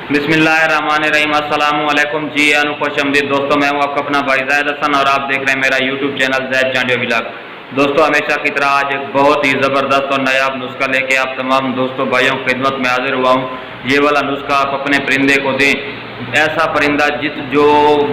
बिस्मिल्लाहिर्रहमानिर्रहीम। अस्सलामु अलैकुम जी, खुशआमदीद दोस्तों। मैं हूँ आपका अपना भाई ज़ैद हसन और आप देख रहे हैं मेरा यूट्यूब चैनल ज़ैद चांडियो व्लॉग। दोस्तों, हमेशा की तरह आज एक बहुत ही ज़बरदस्त और नायाब नुस्खा लेके आप तमाम दोस्तों भाइयों की खिदमत में हाजिर हुआ हूँ। ये वाला नुस्खा आप अपने परिंदे को दें। ऐसा परिंदा जो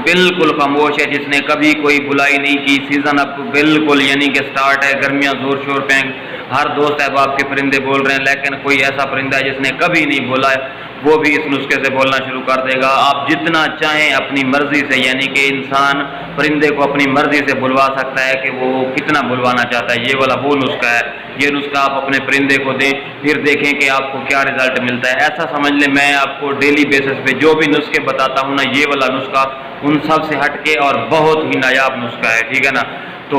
बिल्कुल खामोश है, जिसने कभी कोई बुलाई नहीं की। सीज़न अब बिल्कुल यानी कि स्टार्ट है, गर्मियाँ ज़ोर शोर पे, हर दोस्त अहबाब के परिंदे बोल रहे हैं, लेकिन कोई ऐसा परिंदा है जिसने कभी नहीं बोला है, वो भी इस नुस्खे से बोलना शुरू कर देगा। आप जितना चाहें अपनी मर्जी से, यानी कि इंसान परिंदे को अपनी मर्जी से बुलवा सकता है कि वो कितना बुलवाना चाहता है। ये वाला वो नुस्खा है। ये नुस्खा आप अपने परिंदे को दें, फिर देखें कि आपको क्या रिजल्ट मिलता है। ऐसा समझ लें, मैं आपको डेली बेसिस पे जो भी नुस्खे बताता हूँ ना, ये वाला नुस्खा उन सब से हटके और बहुत ही नायाब नुस्खा है, ठीक है ना। तो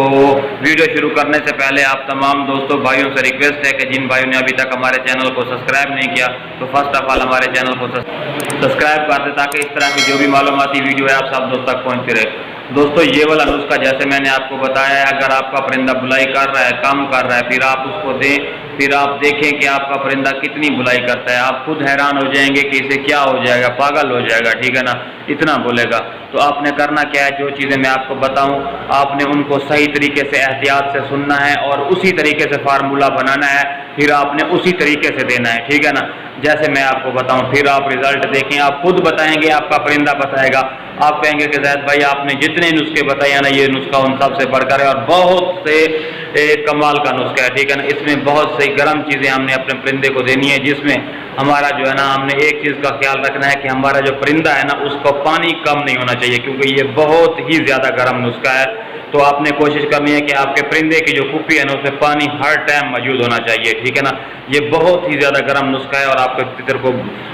वीडियो शुरू करने से पहले आप तमाम दोस्तों भाइयों से रिक्वेस्ट है कि जिन भाइयों ने अभी तक हमारे चैनल को सब्सक्राइब नहीं किया, तो फर्स्ट ऑफ ऑल हमारे चैनल को सब्सक्राइब कर दें, ताकि इस तरह की जो भी मालूमाती वीडियो है आप सब दोस्तों तक पहुँचती रहे। दोस्तों, ये वाला नुस्खा जैसे मैंने आपको बताया है, अगर आपका परिंदा बुलाई कर रहा है, काम कर रहा है, फिर आप उसको दें, फिर आप देखें कि आपका परिंदा कितनी बुलाई करता है। आप खुद हैरान हो जाएंगे कि इसे क्या हो जाएगा, पागल हो जाएगा, ठीक है ना, इतना बोलेगा। तो आपने करना क्या है, जो चीज़ें मैं आपको बताऊं, आपने उनको सही तरीके से एहतियात से सुनना है और उसी तरीके से फार्मूला बनाना है, फिर आपने उसी तरीके से देना है, ठीक है ना, जैसे मैं आपको बताऊं। फिर आप रिजल्ट देखें, आप खुद बताएंगे, आपका परिंदा बताएगा। आप कहेंगे कि ज़ैद भाई आपने जितने नुस्खे बताए ना, ये नुस्खा उन सब से बढ़कर है और बहुत से कमाल का नुस्खा है, ठीक है ना। इसमें बहुत सी गर्म चीज़ें हमने अपने परिंदे को देनी है, जिसमें हमारा जो है ना, हमने एक चीज़ का ख्याल रखना है कि हमारा जो परिंदा है ना, उसको पानी कम नहीं होना चाहिए, क्योंकि ये बहुत ही ज़्यादा गर्म नुस्खा है। तो आपने कोशिश करनी है कि आपके परिंदे की जो कुप्पी है ना, उसमें पानी हर टाइम मौजूद होना चाहिए, ठीक है ना। ये बहुत ही ज़्यादा गर्म नुस्खा है और आपके तितर को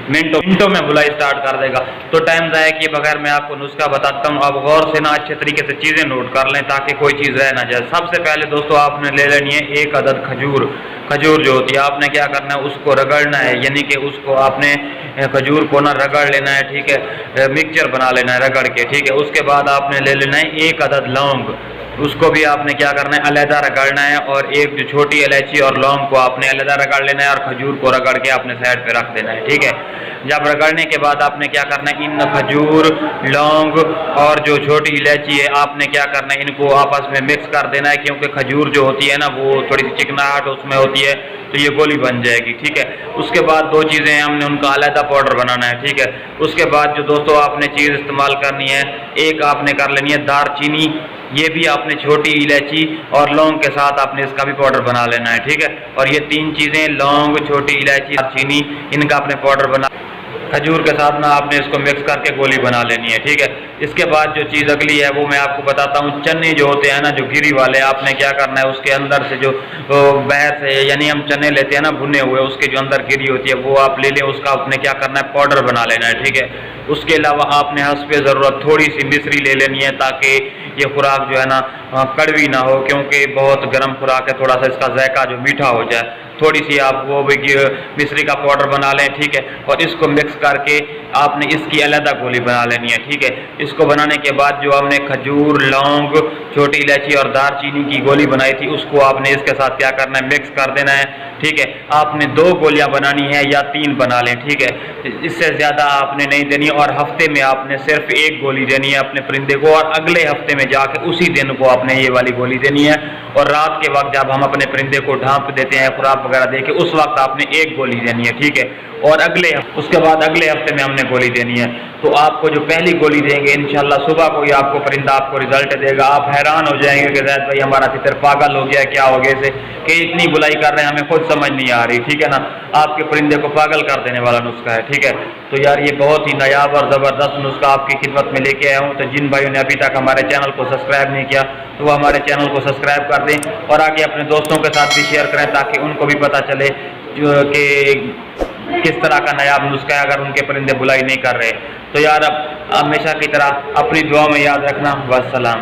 मिनटों में बुलाई स्टार्ट कर देगा। तो टाइम ज़ाया किए बगैर मैं आपको नुस्खा बताता हूँ। आप गौर से ना अच्छे तरीके से चीज़ें नोट कर लें, ताकि कोई चीज़ रह ना जाए। सबसे पहले दोस्तों, आपने ले लेनी है एक अदद खजूर। खजूर जो होती है, आपने क्या करना है, उसको रगड़ना है, यानी कि उसको आपने खजूर को ना रगड़ लेना है, ठीक है, मिक्सचर बना लेना है रगड़ के, ठीक है। उसके बाद आपने ले लेना है एक अदद लौंग, उसको भी आपने क्या करना है, अलहदा रगड़ना है। और एक जो छोटी इलायची और लौंग को आपने अलहदा रगड़ लेना है और खजूर को रगड़ के आपने साइड पे रख देना है, ठीक है। जब रगड़ने के बाद आपने क्या करना है, इन खजूर, लौंग और जो छोटी इलायची है, आपने क्या करना है, इनको आपस में मिक्स कर देना है, क्योंकि खजूर जो होती है ना, वो थोड़ी सी चिकनाहट उसमें होती है, तो ये गोली बन जाएगी, ठीक है। उसके बाद दो चीज़ें हमने उनका अलहदा पाउडर बनाना है, ठीक है। उसके बाद जो दोस्तों आपने चीज़ इस्तेमाल करनी है, एक आपने कर लेनी है दारचीनी। ये भी आपने छोटी इलायची और लौंग के साथ आपने इसका भी पाउडर बना लेना है, ठीक है। और ये तीन चीज़ें, लौंग, छोटी इलायची, दारचीनी, इनका आपने पाउडर बना, खजूर के साथ ना आपने इसको मिक्स करके गोली बना लेनी है, ठीक है। इसके बाद जो चीज़ अगली है वो मैं आपको बताता हूँ। चने जो होते हैं ना, जो गिरी वाले, आपने क्या करना है, उसके अंदर से जो बाहर से, यानी हम चने लेते हैं ना भुने हुए, उसके जो अंदर गिरी होती है वो आप ले लें, उसका आपने क्या करना है, पाउडर बना लेना है, ठीक है। उसके अलावा आपने हस्बे ज़रूरत थोड़ी सी मिश्री ले लेनी है, ताकि ये खुराक जो है ना कड़वी ना हो, क्योंकि बहुत गर्म खुराक है, थोड़ा सा इसका जायका जो मीठा हो जाए। थोड़ी सी आप वो भी मिश्री का पाउडर बना लें, ठीक है। और इसको मिक्स करके आपने इसकी अलग गोली बना लेनी है, ठीक है। इसको बनाने के बाद जो हमने खजूर, लौंग, छोटी इलायची और दारचीनी की गोली बनाई थी, उसको आपने इसके साथ क्या करना है, मिक्स कर देना है, ठीक है। आपने 2 गोलियां बनानी है या 3 बना लें, ठीक है, इससे ज़्यादा आपने नहीं देनी। और हफ्ते में आपने सिर्फ 1 गोली देनी है अपने परिंदे को, और अगले हफ्ते में जाके उसी दिन को आपने ये वाली गोली देनी है। और रात के वक्त जब हम अपने परिंदे को ढांप देते हैं खुराक वगैरह देके, उस वक्त आपने 1 गोली देनी है, ठीक है। और उसके बाद अगले हफ्ते में हमने गोली देनी है। तो आपको जो पहली गोली देंगे, इंशाल्लाह सुबह को ही आपको परिंदा आपको रिजल्ट देगा। आप हैरान हो जाएंगे कि ज़ैद भाई हमारा तितर पागल हो गया, क्या हो गया इसे, कि इतनी बुलाई कर रहे हैं, हमें खुद समझ नहीं आ रही, ठीक है ना। आपके परिंदे को पागल कर देने वाला नुस्खा है, ठीक है। तो यार ये बहुत ही नायाब और ज़बरदस्त नुस्खा आपकी खिदमत में लेके आया हूँ। तो जिन भाइयों ने अभी तक हमारे चैनल को सब्सक्राइब नहीं किया, तो वो हमारे चैनल को सब्सक्राइब कर दें और आगे अपने दोस्तों के साथ भी शेयर करें, ताकि उनको भी पता चले कि किस तरह का नायाब नुस्खा है, अगर उनके परिंदे बुलाई नहीं कर रहे। तो यार अब हमेशा की तरह अपनी दुआ में याद रखना। वस्सलाम।